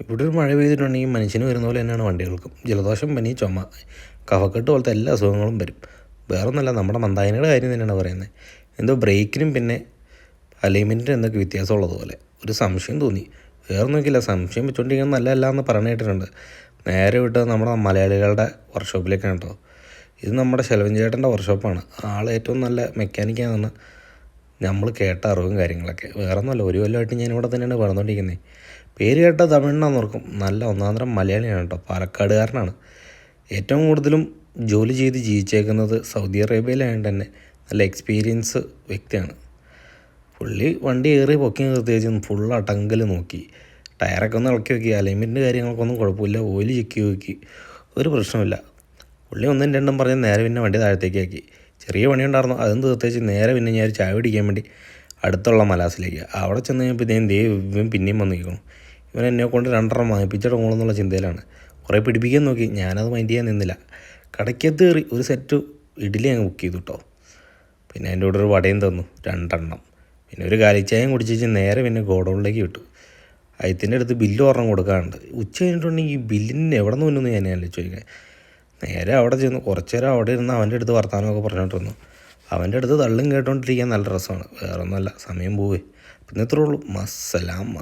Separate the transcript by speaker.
Speaker 1: ഇവിടെ ഒരു മഴ പെയ്തിട്ടുണ്ടെങ്കിൽ മനുഷ്യന് വരുന്ന പോലെ തന്നെയാണ് വണ്ടികൾക്കും. ജലദോഷം, പനി, ചുമ, കഫക്കെട്ട് പോലത്തെ എല്ലാ അസുഖങ്ങളും വരും. വേറൊന്നുമല്ല, നമ്മുടെ മന്ദായനിയുടെ കാര്യം തന്നെയാണ് പറയുന്നത്. എന്തോ ബ്രേക്കിനും പിന്നെ അലൈൻമെൻറ്റിനും എന്തൊക്കെ വ്യത്യാസമുള്ളതുപോലെ ഒരു സംശയം തോന്നി. വേറൊന്നുമില്ല, സംശയം വെച്ചുകൊണ്ടിരിക്കുന്നത് നല്ലതല്ല എന്ന് പറഞ്ഞു കേട്ടിട്ടുണ്ട്. നേരെ വിട്ടത് നമ്മുടെ മലയാളികളുടെ വർക്ക്ഷോപ്പിലേക്കാണ് കേട്ടോ. ഇത് നമ്മുടെ ശെൽവൻ ചേട്ടൻ്റെ വർക്ക്ഷോപ്പാണ്. ആൾ ഏറ്റവും നല്ല മെക്കാനിക്കാണെന്ന് നമ്മൾ കേട്ട അറിവും കാര്യങ്ങളൊക്കെ. വേറൊന്നുമല്ല, ഒരു കൊല്ലമായിട്ട് ഞാനിവിടെ തന്നെയാണ് പറഞ്ഞുകൊണ്ടിരിക്കുന്നത്. പേര് കേട്ട തമിഴ്നാന്ന് ഓർക്കും. നല്ല ഒന്നാന്തരം മലയാളിയാണ് കേട്ടോ, പാലക്കാടുകാരനാണ്. ഏറ്റവും കൂടുതലും ജോലി ചെയ്ത് ജീവിച്ചേക്കുന്നത് സൗദി അറേബ്യയിലായതുകൊണ്ട് തന്നെ നല്ല എക്സ്പീരിയൻസ് വ്യക്തിയാണ്. പുള്ളി വണ്ടി ഏറി പൊക്കി നിർത്തിയേച്ച് ഫുൾ അടങ്കൽ നോക്കി, ടയറൊക്കെ ഒന്ന് ഇളക്കി നോക്കി, അലൈൻമെൻറ്റ് കാര്യങ്ങൾക്കൊന്നും കുഴപ്പമില്ല, ഓയിൽ ചെക്ക് നോക്കി, ഒരു പ്രശ്നമില്ല. പുള്ളി ഒന്നും രണ്ടും പറഞ്ഞ് നേരെ പിന്നെ വണ്ടി താഴത്തേക്ക് ആക്കി. ചെറിയ പണിയുണ്ടായിരുന്നു, അതും തീർത്തേച്ച് നേരെ പിന്നെ ഞാൻ ചായ പിടിക്കാൻ വേണ്ടി അടുത്തുള്ള മലാസിലേക്ക്. അവിടെ ചെന്ന് കഴിഞ്ഞപ്പോൾ ഇവൻ പിന്നെയും വന്ന് നിൽക്കണം. ഇവൻ എന്നെ കൊണ്ട് 2 വാങ്ങിപ്പിച്ചിടങ്ങോളെന്നുള്ള ചിന്തയിലാണ്. കുറേ പിടിപ്പിക്കാൻ നോക്കി, ഞാനത് മൈൻഡ് ചെയ്യാൻ നിന്നില്ല. കടയ്ക്കകത്ത് കയറി ഒരു സെറ്റ് ഇഡ്ഡലി അങ്ങ് ബുക്ക് ചെയ്തു കേട്ടോ. പിന്നെ അതിൻ്റെ കൂടെ ഒരു വടയും തന്നു 2 പിന്നെ ഒരു കാലിച്ചായം കുടിച്ച് നേരെ പിന്നെ ഗോഡൗണിലേക്ക് വിട്ടു. അയത്തിൻ്റെ അടുത്ത് ബില്ല് ഒരെണ്ണം കൊടുക്കാറുണ്ട്. ഉച്ച കഴിഞ്ഞിട്ടുണ്ടെങ്കിൽ ഈ ബില്ലിന് എവിടെ നിന്ന് വന്നു ഞാൻ ചോദിക്കാൻ. നേരെ അവിടെ ചെന്നു കുറച്ച് നേരം അവിടെ ഇരുന്ന് അവൻ്റെ അടുത്ത് വർത്താനമൊക്കെ പറഞ്ഞിട്ടിരുന്നു. അവൻ്റെ അടുത്ത് തള്ളും കേട്ടോണ്ടിരിക്കാൻ നല്ല രസമാണ്. വേറെ ഒന്നുമല്ല, സമയം പോവേ. പിന്നെ ഇത്രേ ഉള്ളൂ. മസ്സലാമ.